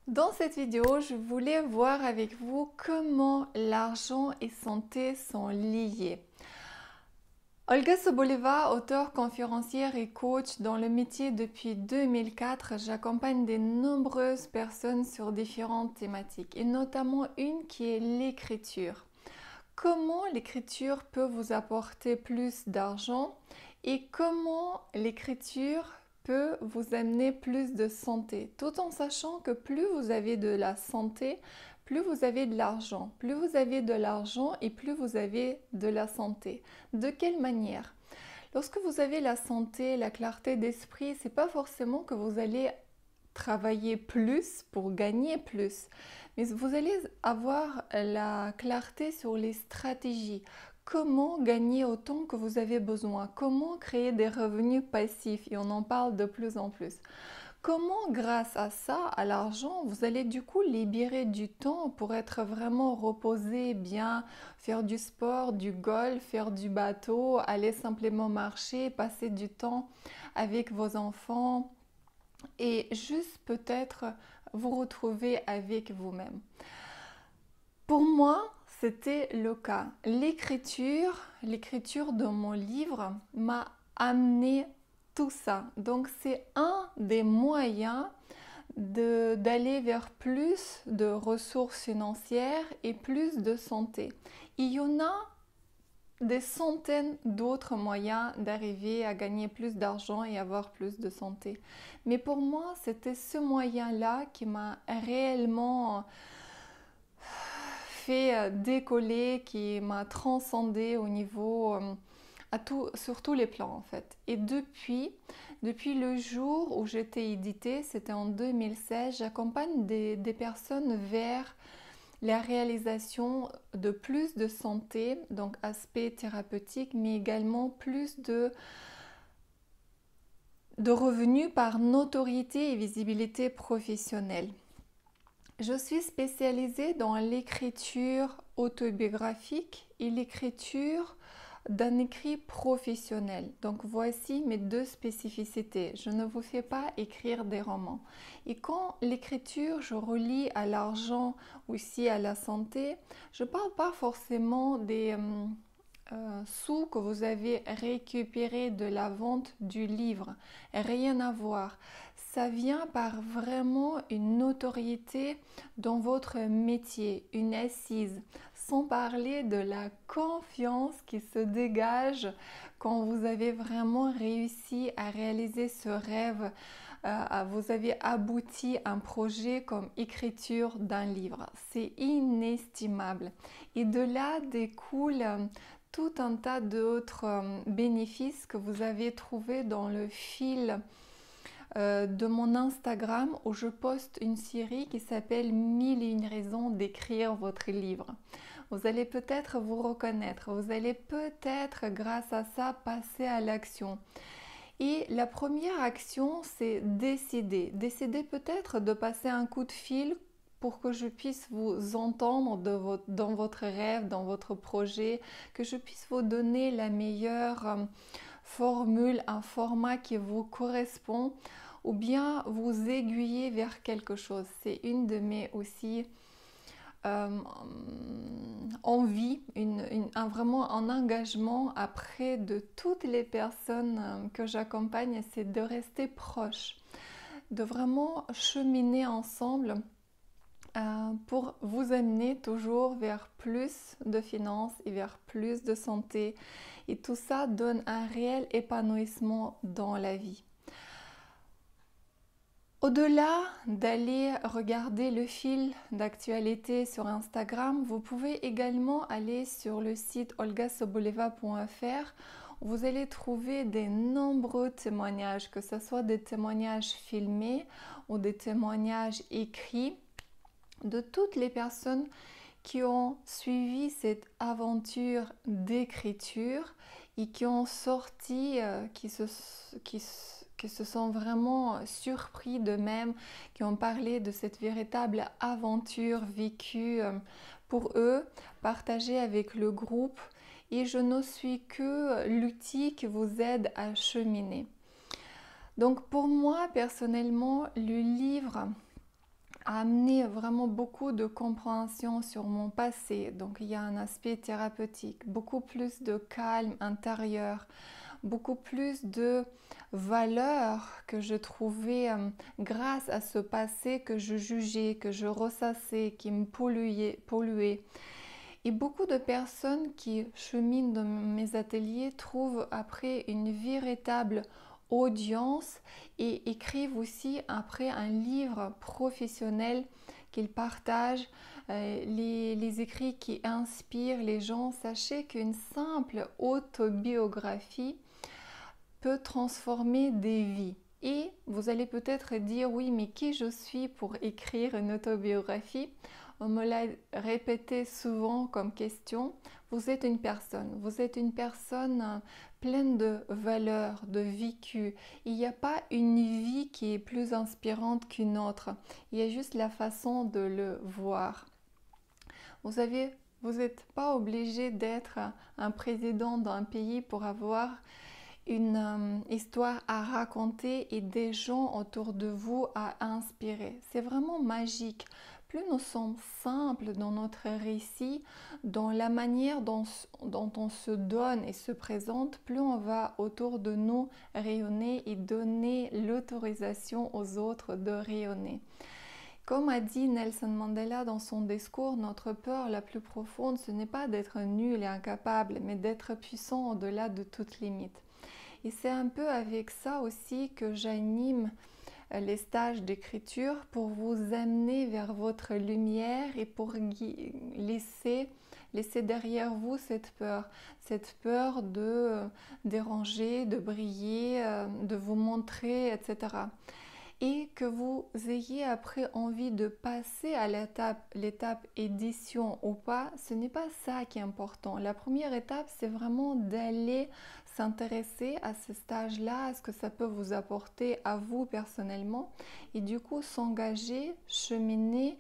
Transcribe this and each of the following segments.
Dans cette vidéo, je voulais voir avec vous comment l'argent et santé sont liés. Olga Soboleva, auteure, conférencière et coach dans le métier depuis 2004, j'accompagne de nombreuses personnes sur différentes thématiques et notamment une qui est l'écriture. Comment l'écriture peut vous apporter plus d'argent et comment l'écriture peut vous amener plus de santé, tout en sachant que plus vous avez de la santé, plus vous avez de l'argent. Plus vous avez de l'argent et plus vous avez de la santé. De quelle manière? Lorsque vous avez la santé, la clarté d'esprit, c'est pas forcément que vous allez travailler plus pour gagner plus, mais vous allez avoir la clarté sur les stratégies. Comment gagner autant que vous avez besoin? Comment créer des revenus passifs? Et on en parle de plus en plus. Comment, grâce à ça, à l'argent, vous allez du coup libérer du temps pour être vraiment reposé, bien, faire du sport, du golf, faire du bateau, aller simplement marcher, passer du temps avec vos enfants et juste peut-être vous retrouver avec vous-même. Pour moi, c'était le cas. L'écriture de mon livre m'a amené tout ça. Donc c'est un des moyens d'aller vers plus de ressources financières et plus de santé. Il y en a des centaines d'autres moyens d'arriver à gagner plus d'argent et avoir plus de santé. Mais pour moi, c'était ce moyen-là qui m'a réellement fait décoller, qui m'a transcendé au niveau, sur tous les plans en fait. Et depuis le jour où j'étais éditée, c'était en 2016, j'accompagne des personnes vers la réalisation de plus de santé, donc aspect thérapeutique, mais également plus de revenus par notoriété et visibilité professionnelle. Je suis spécialisée dans l'écriture autobiographique et l'écriture d'un écrit professionnel. Donc voici mes deux spécificités. Je ne vous fais pas écrire des romans. Et quand l'écriture, je relie à l'argent, aussi à la santé, je ne parle pas forcément des sous que vous avez récupérés de la vente du livre. Rien à voir. Ça vient par vraiment une notoriété dans votre métier, une assise, sans parler de la confiance qui se dégage quand vous avez vraiment réussi à réaliser ce rêve. Vous avez abouti à un projet comme écriture d'un livre. C'est inestimable. Et de là découle tout un tas d'autres bénéfices que vous avez trouvés dans le fil de mon Instagram où je poste une série qui s'appelle 1001 raisons d'écrire votre livre. Vous allez peut-être vous reconnaître, vous allez peut-être grâce à ça passer à l'action. Et la première action, c'est décider. Décider peut-être de passer un coup de fil pour que je puisse vous entendre dans votre rêve, dans votre projet, que je puisse vous donner la meilleure formule, un format qui vous correspond ou bien vous aiguiller vers quelque chose. C'est une de mes aussi envie, vraiment un engagement auprès de toutes les personnes que j'accompagne, c'est de rester proche, de vraiment cheminer ensemble pour vous amener toujours vers plus de finances et vers plus de santé. Et tout ça donne un réel épanouissement dans la vie. Au-delà d'aller regarder le fil d'actualité sur Instagram, vous pouvez également aller sur le site olgasoboleva.fr où vous allez trouver de nombreux témoignages, que ce soit des témoignages filmés ou des témoignages écrits de toutes les personnes qui ont suivi cette aventure d'écriture et qui ont sorti, qui se sont vraiment surpris d'eux-mêmes, qui ont parlé de cette véritable aventure vécue pour eux, partagée avec le groupe. Et je ne suis que l'outil qui vous aide à cheminer. Donc pour moi, personnellement, le livre amené vraiment beaucoup de compréhension sur mon passé. Donc il y a un aspect thérapeutique, beaucoup plus de calme intérieur, beaucoup plus de valeur que je trouvais grâce à ce passé que je jugeais, que je ressassais, qui me polluait. Et beaucoup de personnes qui cheminent dans mes ateliers trouvent après une véritable audience et écrivent aussi après un livre professionnel qu'ils partagent, les écrits qui inspirent les gens. Sachez qu'une simple autobiographie peut transformer des vies. Et vous allez peut-être dire, oui, mais qui je suis pour écrire une autobiographie? On me l'a répété souvent comme question. Vous êtes une personne pleine de valeurs, de vécu. Il n'y a pas une vie qui est plus inspirante qu'une autre. Il y a juste la façon de le voir. Vous n'êtes pas obligé d'être un président d'un pays pour avoir une histoire à raconter et des gens autour de vous à inspirer. C'est vraiment magique. Plus nous sommes simples dans notre récit, dans la manière dont on se donne et se présente, plus on va autour de nous rayonner et donner l'autorisation aux autres de rayonner. Comme a dit Nelson Mandela dans son discours, notre peur la plus profonde, ce n'est pas d'être nul et incapable, mais d'être puissant au-delà de toute limite. Et c'est un peu avec ça aussi que j'anime les stages d'écriture pour vous amener vers votre lumière et pour laisser derrière vous cette peur de déranger, de briller, de vous montrer, etc. Et que vous ayez après envie de passer à l'étape édition ou pas, ce n'est pas ça qui est important. La première étape, c'est vraiment d'aller s'intéresser à ce stage-là, à ce que ça peut vous apporter à vous personnellement et du coup s'engager, cheminer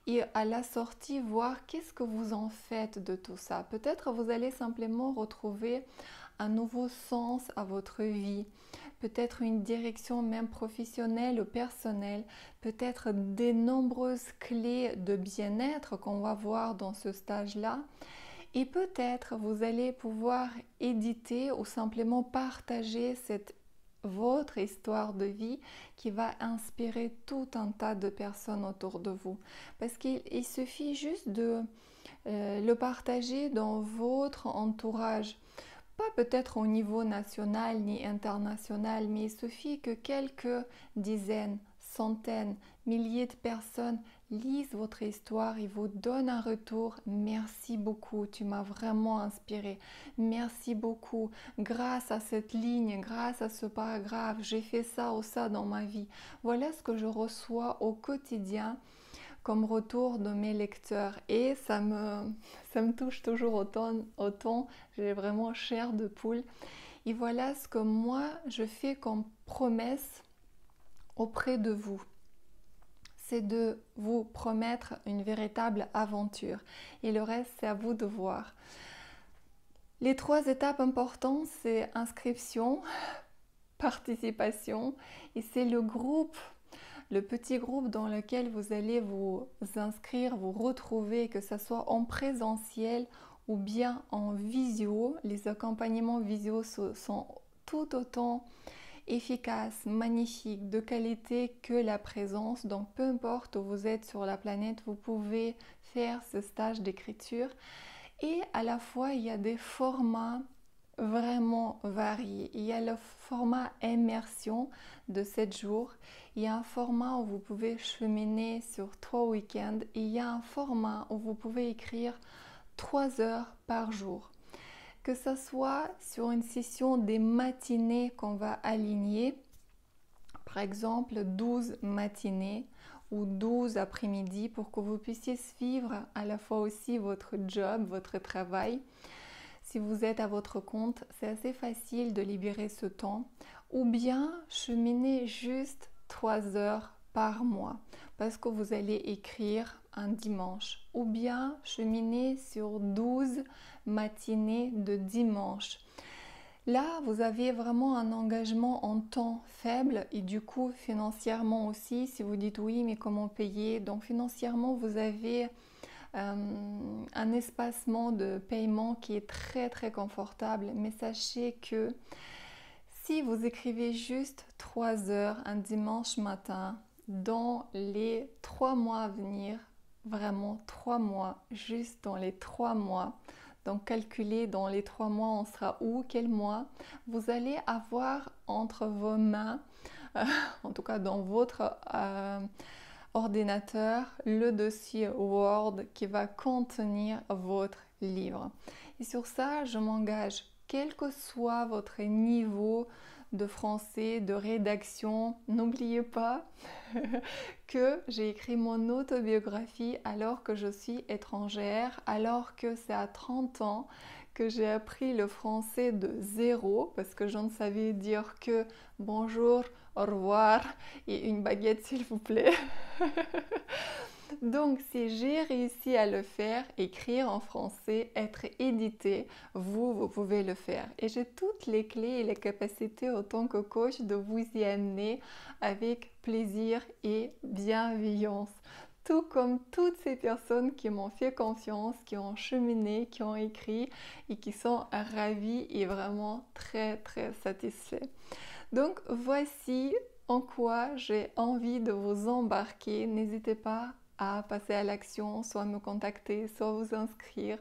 et à la sortie voir qu'est-ce que vous en faites de tout ça. Peut-être vous allez simplement retrouver un nouveau sens à votre vie, peut-être une direction même professionnelle ou personnelle, peut-être des nombreuses clés de bien-être qu'on va voir dans ce stage-là. Et peut-être vous allez pouvoir éditer ou simplement partager votre histoire de vie qui va inspirer tout un tas de personnes autour de vous. Parce qu'il suffit juste de le partager dans votre entourage. Pas peut-être au niveau national ni international, mais il suffit que quelques dizaines, centaines, milliers de personnes lisent votre histoire et vous donnent un retour. Merci beaucoup, tu m'as vraiment inspiré. Merci beaucoup. Grâce à cette ligne, grâce à ce paragraphe, j'ai fait ça ou ça dans ma vie. Voilà ce que je reçois au quotidien comme retour de mes lecteurs et ça me touche toujours autant, j'ai vraiment chair de poule. Et voilà ce que moi je fais comme promesse auprès de vous. C'est de vous promettre une véritable aventure et le reste c'est à vous de voir. Les 3 étapes importantes, c'est inscription, participation et c'est le petit groupe dans lequel vous allez vous inscrire, vous retrouver, que ce soit en présentiel ou bien en visio. Les accompagnements visio sont tout autant efficaces, magnifiques, de qualité que la présence. Donc peu importe où vous êtes sur la planète, vous pouvez faire ce stage d'écriture. Et à la fois, il y a des formats vraiment variés. Il y a le format immersion de 7 jours. Il y a un format où vous pouvez cheminer sur 3 week-ends. Et il y a un format où vous pouvez écrire 3 heures par jour. Que ce soit sur une session des matinées qu'on va aligner, par exemple 12 matinées ou 12 après-midi pour que vous puissiez suivre à la fois aussi votre job, votre travail. Si vous êtes à votre compte, c'est assez facile de libérer ce temps ou bien cheminer juste 3 heures par mois parce que vous allez écrire un dimanche ou bien cheminer sur 12 matinées de dimanche. Là, vous avez vraiment un engagement en temps faible et du coup financièrement aussi, si vous dites oui, mais comment payer? Donc financièrement, vous avez un espacement de paiement qui est très très confortable. Mais sachez que si vous écrivez juste 3 heures un dimanche matin dans les 3 mois à venir, vraiment 3 mois, juste dans les 3 mois, donc calculez dans les 3 mois, on sera où, quel mois, vous allez avoir entre vos mains, en tout cas dans votre ordinateur, le dossier Word qui va contenir votre livre. Et sur ça, je m'engage, quel que soit votre niveau de français, de rédaction, n'oubliez pas que j'ai écrit mon autobiographie alors que je suis étrangère, alors que c'est à 30 ans que j'ai appris le français de zéro parce que je ne savais dire que bonjour, au revoir et une baguette s'il vous plaît. Donc si j'ai réussi à le faire, écrire en français, être édité, vous pouvez le faire. Et j'ai toutes les clés et les capacités en tant que coach de vous y amener avec plaisir et bienveillance. Tout comme toutes ces personnes qui m'ont fait confiance, qui ont cheminé, qui ont écrit et qui sont ravies et vraiment très très satisfaits. Donc voici en quoi j'ai envie de vous embarquer. N'hésitez pas à passer à l'action, soit me contacter, soit vous inscrire,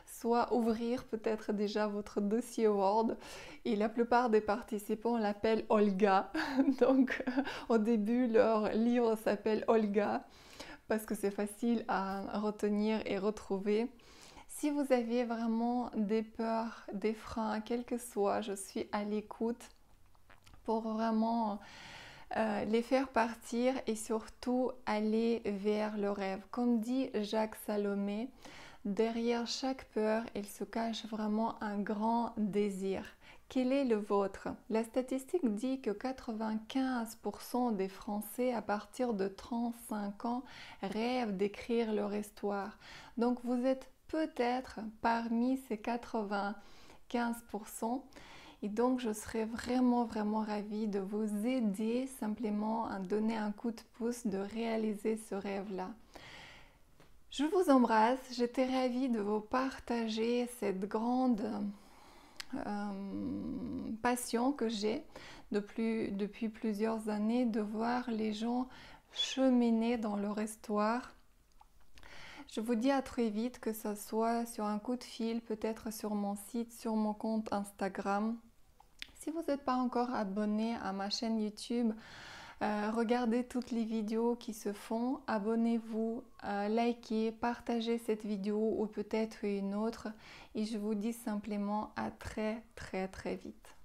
soit ouvrir peut-être déjà votre dossier Word. Et la plupart des participants l'appellent Olga. Donc au début, leur livre s'appelle Olga parce que c'est facile à retenir et retrouver. Si vous avez vraiment des peurs, des freins, quel que soit, je suis à l'écoute pour vraiment les faire partir et surtout aller vers le rêve. Comme dit Jacques Salomé, derrière chaque peur, il se cache vraiment un grand désir. Quel est le vôtre? La statistique dit que 95% des Français à partir de 35 ans rêvent d'écrire leur histoire. Donc vous êtes peut-être parmi ces 95%. Et donc, je serais vraiment ravie de vous aider simplement à donner un coup de pouce, de réaliser ce rêve-là. Je vous embrasse, j'étais ravie de vous partager cette grande passion que j'ai depuis plusieurs années de voir les gens cheminer dans leur histoire. Je vous dis à très vite, que ce soit sur un coup de fil, peut-être sur mon site, sur mon compte Instagram. Si vous n'êtes pas encore abonné à ma chaîne YouTube, regardez toutes les vidéos qui se font, abonnez-vous, likez, partagez cette vidéo ou peut-être une autre et je vous dis simplement à très vite.